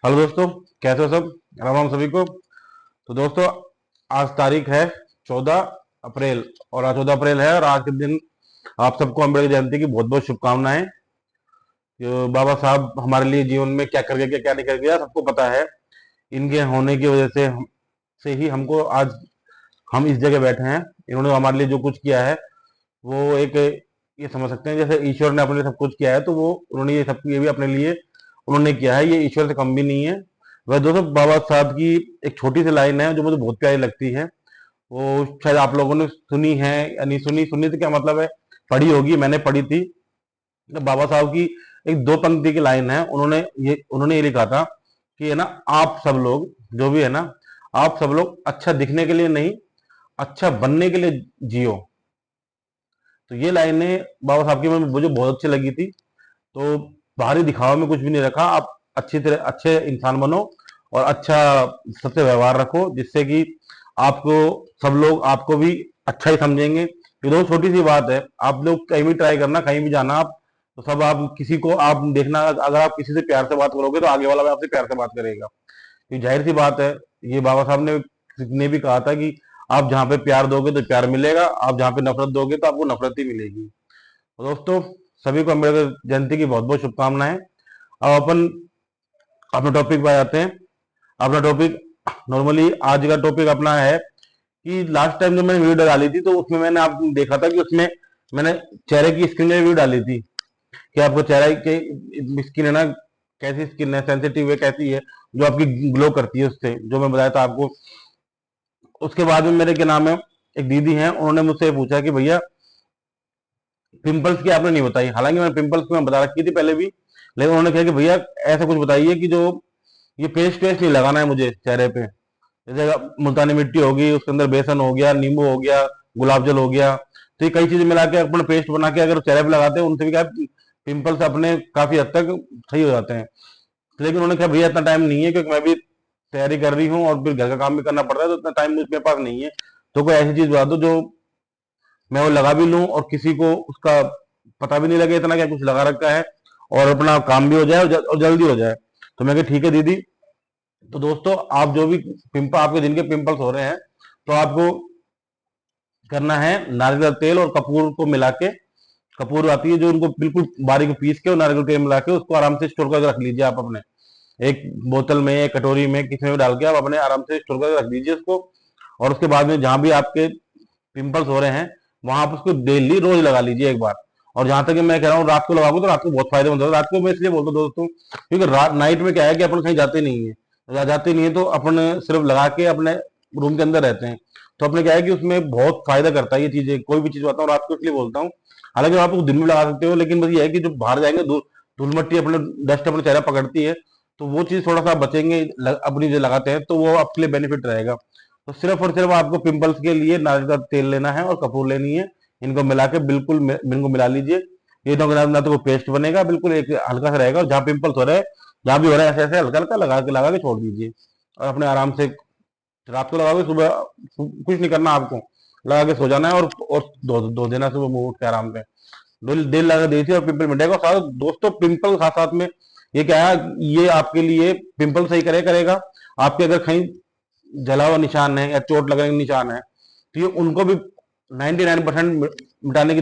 Hello दोस्तों, कैसे हो सब। राम राम सभी को। तो दोस्तों, आज तारीख है 14 अप्रैल, और आज 14 अप्रैल है, और आज के दिन आप सबको अम्बेडकर जयंती की बहुत बहुत शुभकामनाएं। जो बाबा साहब हमारे लिए जीवन में क्या कर गए, क्या नहीं कर गया, सबको पता है। इनके होने की वजह से ही हमको आज हम इस जगह बैठे हैं। इन्होंने हमारे लिए जो कुछ किया है वो एक, ये समझ सकते हैं जैसे ईश्वर ने अपने लिए सब कुछ किया है, तो वो उन्होंने ये भी अपने लिए उन्होंने किया है। ये ईश्वर से कम भी नहीं है। वह दोस्तों, बाबा साहब की एक छोटी सी लाइन है जो मुझे बहुत प्यारी लगती है। वो शायद आप लोगों ने सुनी है या नहीं सुनी। सुनी तो क्या मतलब है, पढ़ी होगी, मैंने पढ़ी थी। तो बाबा साहब की एक दो पंक्ति की लाइन है। उन्होंने ये लिखा था कि है ना, आप सब लोग जो भी है ना, आप सब लोग अच्छा दिखने के लिए नहीं, अच्छा बनने के लिए जियो। तो ये लाइनें बाबा साहब की मुझे बहुत अच्छी लगी थी। तो बाहरी दिखावा में कुछ भी नहीं रखा। आप अच्छी तरह अच्छे इंसान बनो और अच्छा सबसे व्यवहार रखो, जिससे कि आपको सब लोग आपको भी अच्छा ही समझेंगे। ये तो छोटी सी बात है। आप लोग कहीं भी ट्राई करना, कहीं भी जाना आप, तो सब आप किसी को आप देखना, अगर आप किसी से प्यार से बात करोगे तो आगे वाला भी आपसे प्यार से बात करेगा। ये जाहिर सी बात है। ये बाबा साहब ने भी कहा था कि आप जहाँ पे प्यार दोगे तो प्यार मिलेगा, आप जहाँ पे नफरत दोगे तो आपको नफरत ही मिलेगी। तो दोस्तों, सभी को अम्बेडकर जयंती की बहुत बहुत शुभकामनाएं। अब अपन अपने टॉपिक पे आ जाते हैं। अपना टॉपिक नॉर्मली आज का टॉपिक अपना है कि लास्ट टाइम जब मैंने वीडियो डाली थी, तो उसमें मैंने आप देखा था कि उसमें मैंने चेहरे की स्किन में वीडियो डाली थी कि आपको चेहरे की स्किन है ना, कैसी स्किन है, सेंसिटिव है, कैसी है, जो आपकी ग्लो करती है, उससे जो मैं बताया था आपको। उसके बाद में मेरे क्या नाम है, एक दीदी हैं, उन्होंने मुझसे पूछा कि भैया पिंपल्स की आपने नहीं बताई। हालांकि मैंने पिंपल्स की मैं बता रखी थी पहले भी, लेकिन उन्होंने कहा कि भैया ऐसा कुछ बताइए कि जो ये पेस्ट वेस्ट नहीं लगाना है मुझे चेहरे पे। जैसे मुल्तानी मिट्टी होगी, उसके अंदर बेसन हो गया, नींबू हो गया, गुलाब जल हो गया, तो ये कई चीजें मिला के अपन पेस्ट बना के अगर चेहरे पे लगाते हैं, उनसे भी क्या पिंपल्स अपने काफी हद तक सही हो जाते हैं। लेकिन उन्होंने कहा भैया इतना टाइम नहीं है, क्योंकि मैं भी तैयारी कर रही हूँ और फिर घर का काम भी करना पड़ रहा है, तो इतना टाइम मेरे पास नहीं है। तो कोई ऐसी चीज बता दो जो मैं वो लगा भी लूं और किसी को उसका पता भी नहीं लगे इतना क्या कुछ लगा रखा है, और अपना काम भी हो जाए और जल्दी हो जाए। तो मैं कहा ठीक है दीदी। तो दोस्तों, आप जो भी पिंपल आपके जिनके पिंपल्स हो रहे हैं, तो आपको करना है नारियल का तेल और कपूर को मिला के। कपूर आती है जो, उनको बिल्कुल बारीक पीस के और नारियल का तेल मिला के उसको आराम से स्टोर करके रख लीजिए आप अपने एक बोतल में, एक कटोरी में, किसी में भी डाल के आप अपने आराम से स्टोर करके रख दीजिए उसको। और उसके बाद में जहां भी आपके पिंपल्स हो रहे हैं, वहां आप उसको डेली रोज लगा लीजिए एक बार। और जहां तक कि मैं कह रहा हूँ रात को लगाओगे तो रात को बहुत फायदेमंद होगा। रात को मैं इसलिए बोलता हूँ दोस्तों, क्योंकि रात नाइट में क्या है कि अपन कहीं जाते नहीं है, जाते नहीं है, तो अपन सिर्फ लगा के अपने रूम के अंदर रहते हैं। तो अपने क्या है कि उसमें बहुत फायदा करता है ये चीजें। कोई भी चीज बताता हूँ रात को इसलिए बोलता हूँ। हालांकि आप दिन में लगा सकते हो, लेकिन बस ये है कि जो बाहर जाएंगे धूल मट्टी अपने डस्ट अपने चेहरा पकड़ती है, तो वो चीज थोड़ा सा बचेंगे। अपनी जो लगाते हैं तो वो आपके लिए बेनिफिट रहेगा। तो सिर्फ और सिर्फ आपको पिंपल्स के लिए नारियल का तेल लेना है और कपूर लेनी है। इनको मिला के बिल्कुल इनको मिला लीजिए। ये तो ना तो वो पेस्ट बनेगा, बिल्कुल एक हल्का सा रहेगा, और जहाँ पिंपल्स हो रहे हैं, जहाँ भी हो रहा है, ऐसे ऐसे हल्का हल्का लगा के छोड़ दीजिए। और अपने आराम से रात को लगाओगे, सुबह कुछ नहीं करना आपको, लगा के सो जाना है और धो देना सुबह मुंह उठ के आराम से। दिल लगा दीजिए और पिंपल मिटेगा। साथ दोस्तों, पिंपल साथ साथ में ये क्या है, ये आपके लिए पिंपल सही करेगा। आपके अगर कहीं जला हुआ निशान है या चोट लगने के निशान है, तो ये उनको भी 99% मिटाने की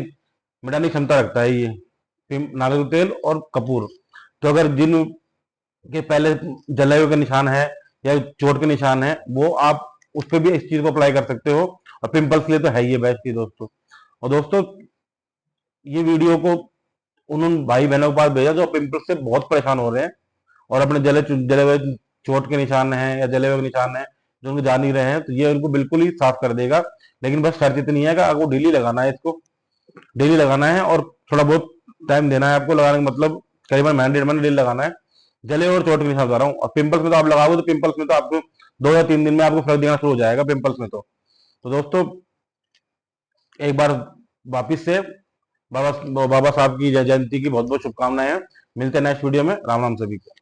मिटाने की क्षमता रखता है ये नारियल तेल और कपूर। तो अगर जिन के पहले जले हुए के निशान है या चोट के निशान है, वो आप उस पर भी इस चीज को अप्लाई कर सकते हो। और पिंपल्स के लिए तो है ही बेस्ट ही दोस्तों। और दोस्तों, ये वीडियो को उन भाई बहनों के पास भेजा जो पिंपल्स से बहुत परेशान हो रहे हैं, और अपने जले हुए चोट के निशान हैं या जले हुए निशान हैं जो उनको जा नहीं रहे हैं, तो ये उनको बिल्कुल ही साफ कर देगा। लेकिन बस शर्त इतनी है कि आपको डेली लगाना है इसको, डेली लगाना है, और थोड़ा बहुत टाइम देना है आपको लगाने का मतलब, करीबन महीने डेढ़ महीने डेली लगाना है। जले और चोट के निशान बता रहा हूँ। और पिंपल्स में तो आप लगाओगे तो पिंपल्स में तो आपको 2 या 3 दिन में आपको फर्क दिखना शुरू हो जाएगा पिंपल्स में। तो दोस्तों, एक बार वापिस से बाबा बाबा साहब की जयंती की बहुत बहुत शुभकामनाएं हैं। मिलते हैं नेक्स्ट वीडियो में। राम राम सभी को।